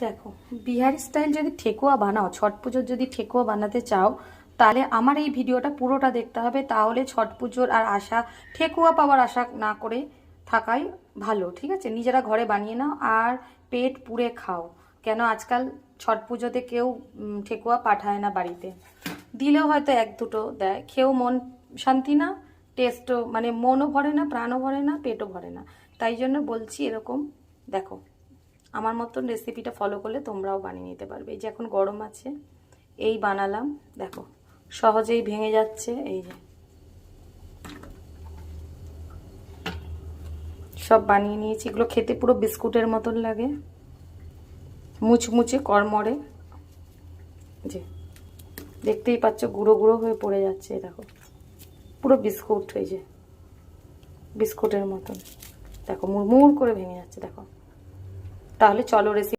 দেখো, বিহারি স্টাইল যদি ঠেকুয়া বানাও, ছট পুজোর যদি ঠেকুয়া বানাতে চাও, তাহলে আমার এই ভিডিওটা পুরোটা দেখতে হবে। তাহলে ছট পুজোর আর আশা, ঠেকুয়া পাওয়ার আশা না করে থাকাই ভালো। ঠিক আছে, নিজেরা ঘরে বানিয়ে নাও আর পেট পুড়ে খাও। কেন আজকাল ছট পুজোতে কেউ ঠেকুয়া পাঠায় না বাড়িতে, দিলেও হয়তো এক দুটো দেয়, খেয়েও মন শান্তি না, টেস্টও মানে মনও ভরে না, প্রাণও ভরে না, পেটও ভরে না। তাই জন্য বলছি এরকম দেখো, আমার মতন রেসিপিটা ফলো করলে তোমরাও বানিয়ে নিতে পারবে। এই যে এখন গরম আছে, এই বানালাম, দেখো সহজেই ভেঙে যাচ্ছে। এই যে সব বানিয়ে নিয়েছি, এগুলো খেতে পুরো বিস্কুটের মতন লাগে, মুচমুচে কড়মড়ে। যে দেখতেই পাচ্ছ গুঁড়ো গুঁড়ো হয়ে পড়ে যাচ্ছে, দেখো পুরো বিস্কুট, এই যে বিস্কুটের মতন, দেখো মুড়মুড় করে ভেঙে যাচ্ছে, দেখো। তাহলে চলো রেসিপি